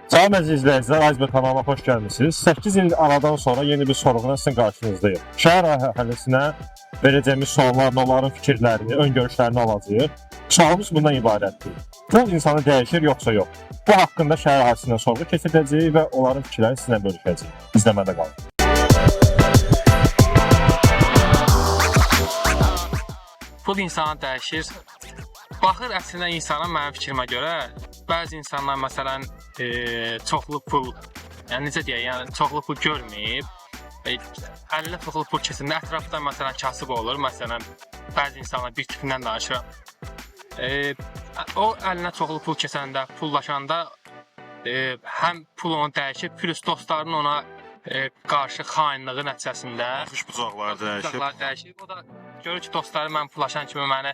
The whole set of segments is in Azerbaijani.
Salam əziz izləyicilər, Azbək kanalına xoş gəlmişsiniz. 8 il aradan sonra yeni bir sorğuna sizin qarşınızdayım. Şəhər əhalisinə verəcəyimiz suallarla onların fikirlərini, öngörüşlərini alacağıq. Sualımız bundan ibarətdir. Pul insanı dəyişir yoxsa yox? Bu haqqında şəhər əhalisinə sorğu keçirəcəyik və onların fikirlərini sizinlə bölüşəcəyik. İzləmədə qalın. Pul insanı dəyişir. Baxır əslində insana mənim fikrimə görə bəzi insanlar məsələn çoxlu pul, yəni necə deyək, yəni çoxlu pul görməyib, əlinə çoxlu pul keçəndə ətrafda məsələn kasıb olur. Məsələn, bəzi insanlar bir tipindən danışıram. O əlinə çoxlu pul keçəndə, pullaşanda həm pul onu dəyişib, plus dostlarının ona qarşı xainlığı nəticəsində Baxış bucaqları dəyişib. O da görür ki, dostları mən pullaşan kimi məni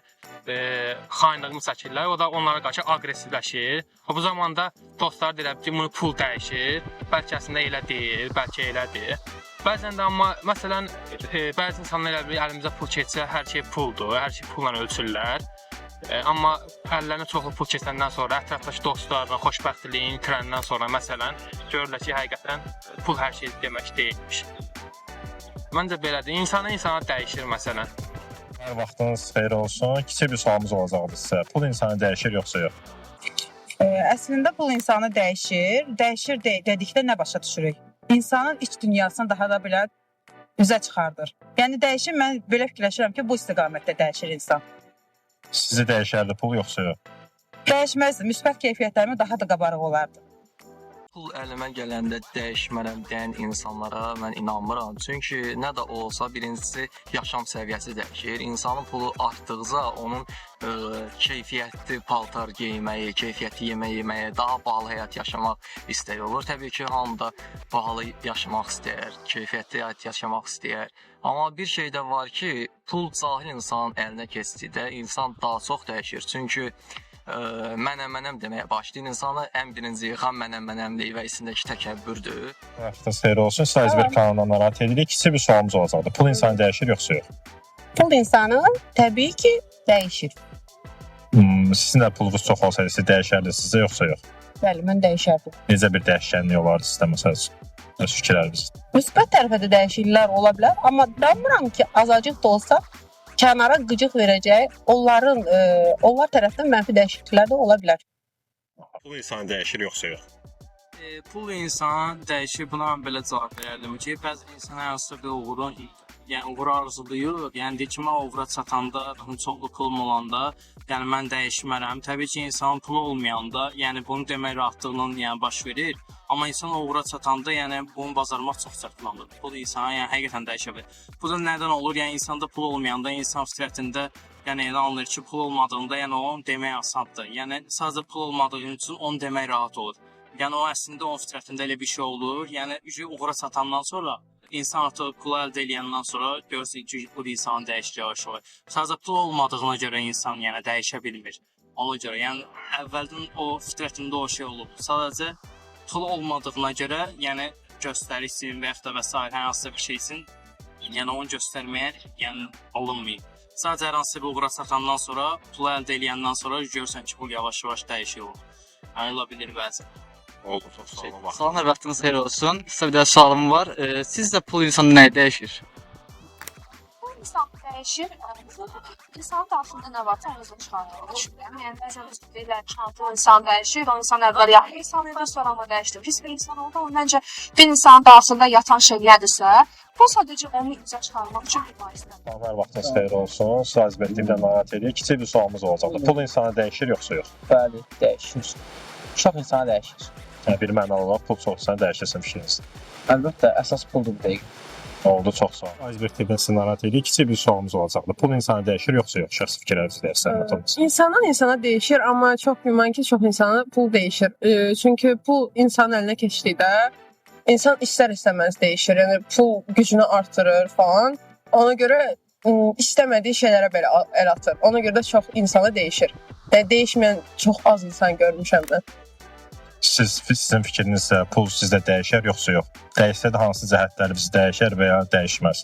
xainlığımı çəkirlər. O da onlara qarşı aqressivləşir. Bu zamanda dostlar deyirlər ki, bunu pul dəyişir. Bəlkə əslində elə deyil, bəlkə elədir. Bəzən də amma məsələn bəzi insanlar elə bir əlimizə pul keçsə, hər şey puldur, hər şey pulla ölçürlər. Amma əllərinə çoxlu pul keçəndən sonra, ətrafdakı dostlarına xoşbəxtliyin itirəndən sonra məsələn görürlər ki, həqiqətən pul hər şey demək deyilmiş. Məncə belədir. İnsana dəyişir məsələn. Hər vaxtınız xeyir olsun. Kiçik bir sualımız olacaqdır sizə. Pul insanı dəyişir yoxsa yox? Əslində pul insanı dəyişir. Dəyişir dedikdə nə başa düşürük? İnsanın iç dünyasını daha da belə üzə çıxardır. Yəni dəyişir, mən belə fikirləşirəm ki, bu istiqamətdə dəyişir insan. Sizi dəyişərdi pul yoxsa yox? Dəyişməzdi, müsbət keyfiyyətlərimi daha da qabarıq olardı. Pul əlimə gələndə dəyişmərəm deyən insanlara mən inanmıram. Çünki nə də olsa birincisi yaşam səviyyəsi dəyişir. İnsanın pulu artdıqca onun keyfiyyətli paltar geyməyi, keyfiyyətli yemək yeməyi, daha bahalı həyat yaşamaq istəyi olur. Təbii ki, hamı da bahalı yaşamaq istəyir, keyfiyyətli həyat yaşamaq istəyir. Amma bir şey də var ki, pul cahil insanın əlinə keçdikdə insan daha çox dəyişir. Çünki mənəm deməyə başlayır. İnsanı ən birinci yıxan mənəmlik və içindəki təkəbbürdür. Vaxtınız xeyir olsun. Siz Azbək kanalından narahat edirik. Kiçik bir sualımız olacaqdır. Pul insanı dəyişir yoxsa yox? Pul insanı təbii ki dəyişir. Sizin də pulunuz çox olsaydı siz dəyişərdiniz sizə yoxsa yox? Bəli, mən dəyişərdim. Necə bir dəyişkənlik olardı sizdə məsələn? Öz fikirləriniz. Müsbət tərəfə də dəyişikliklər ola bilər, amma danmıram ki, azacıq da olsa kənara qıcıq verəcək, onlar tərəfindən mənfi dəyişikliklər də ola bilər. Pul insanı dəyişir yoxsa yox? Pul insan dəyişir, buna mən belə cavab verərdim ki, bəzi insan hansısa bir uğur arzulayır, yəni deyir ki, mən uğura çatanda, çoxlu pulum olanda, yəni mən dəyişmərəm. Təbii ki, insanın pulu olmayanda, yəni bunu demək rahatlığından baş verir. Amma insan uğura çatanda, yəni bunu bacarmaq çox çətindir. Pul insana yəni həqiqətən dəyişə bilər. Bu da nədən olur? Yəni insanda pul olmayanda, insan fitrətində yəni elə anlayır ki, pul olmadığında, yəni onu demək asandır. Yəni sadəcə pul olmadığı üçün onu demək rahat olur. Yəni o əslində onun fitrətində elə bir şey olur. Yəni uğura çatandan sonra İnsan artıq pulu əldə edəndən sonra görürsən ki, bu insanı dəyişir yavaş-yavaş. Sadəcə pul olmadığına görə insan yəni dəyişə bilmir. Ona görə yəni əvvəldən o fitrətində o şey olub. Sadəcə pul olmadığına görə yəni göstəricin və ya da və hər hansısa bir şeysin yəni onu göstərməyə yəni alınmayıb. Sadəcə hər hansısa bir uğura çatandan sonra, pulu əldə edəndən sonra görürsən ki, pul yavaş-yavaş dəyişir olur. Yəni ola bilir bəzən. Oldu, çox sağ olun. Salam, hər vaxtınız xeyir olsun. Qısa bir də sualım var. Sizcə pul insanda nəyi dəyişir? Pul insanı dəyişir. İnsanın daxilində nə varsa onu özünə çıxarır. Düşünürəm. Yəni bəzən deyirlər ki, pul insanı dəyişir. O insan əvvəl yaxşı insan idi, sonra onu dəyişdir. Pis bir insan oldu. Məncə bir insanın daxilində yatan şeylərdirsə, bu sadəcə onu üzə çıxarmaq üçün bir vasitədir. Hər vaxtınız xeyir olsun. Siz Azbək TV-dən narahat edirik. Kiçik bir sualımız olacaqdır. Pul insanı dəyişir yoxsa yox? Bəli, dəyişir. Çox insanı dəyişir. Bir mənalı olaraq pul çoxsanı dəyişirsən fikriniz. Əlbəttə, əsas puldur bu dəqiq. Oldu, çox sağ olun. Azbək TV-dən sizi narahat edirik. Kiçik bir sualımız olacaqdır. Pul insanı dəyişir yoxsa yox? Şəxsi fikirlərinizi deyərsiniz. İnsandan insana dəyişir, amma çox güman ki, çox insana pul dəyişir. Çünki pul insanın əlinə keçdikdə insan istər-istəməz dəyişir. Yəni pul gücünü artırır falan. Ona görə istəmədiyi şeylərə belə əl atır. Ona görə də çox insana dəyişir. Dəyişməyən çox az insan görmüşəm mən. Sizin fikrinizsə pul sizdə dəyişər yoxsa yox? Dəyişsə də hansı cəhətləri bizi dəyişər və ya dəyişməz?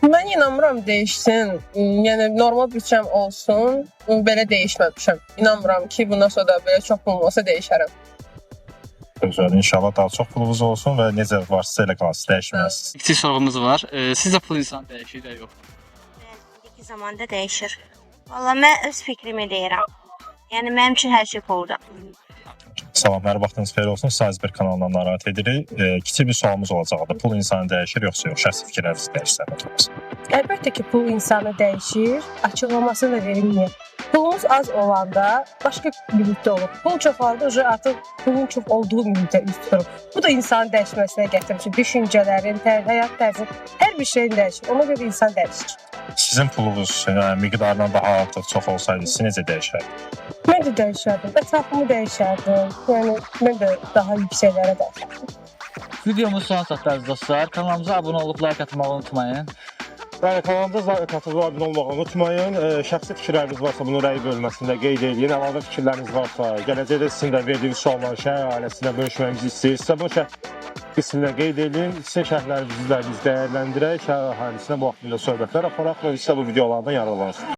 Mən inanmıram dəyişsin. Yəni normal bütçəm olsun, belə dəyişməmişəm. İnanmıram ki, bundan sonra da belə çox olmasa dəyişərəm. üzrə. İnşallah daha çox pulunuz olsun və necə varsa elə qalsın, dəyişməz. Kiçik sorğumuz var. Sizcə pul insanı dəyişir ya yox? İndiki zamanda dəyişir. Valla mən öz fikrimi deyirəm. Yəni mənim üçün hər şey puldur. Salamlar, vaxtınız xeyir olsun. Sazber kanalından narahat edirik. Kiçik bir sualımız olacaqdı. Pul insanı dəyişir yoxsa yox? Şəxsi fikirlərinizi dəyişsəniz. Əlbəttə ki, pul insanı dəyişir, açıqlaması da verilmir. Pulumuz az olanda başqa mühitdə olur. Pul çoxaldı, artıq pulun çox olduğu mühitə üz tutur. Bu da insanın dəyişməsinə gətirir. Düşüncələrin, həyat tərzin, hər bir şeyin dəyişir. Ona görə insan dəyişir. Sizin pulunuz miqdarından daha artıq çox olsaydı, siz necə dəyişərdiniz? Mən də dəyişərdim, ətrafımı dəyişərdim. Yəni mən də daha yüksəklərə dəyişərdim. Videomuz son çatdınız dostlar. Kanalımıza abunə olub like atmağı unutmayın. Bəli, kanalımıza katılığa abunə olmağı unutmayın. Şəxsi fikirləriniz varsa bunu rəy bölməsində qeyd edin. Əlavə fikirləriniz varsa, gələcəkdə sizin də verdiyiniz sualları şəhər ailəsinə bölüşməyimizi istəyirsə, bu qismində qeyd edin. Sizin şərhlərinizi biz dəyərləndirək, şəhər əhalisinə bu haqqında söhbətlər aparaq və sizə bu videolardan yararlanırsınız.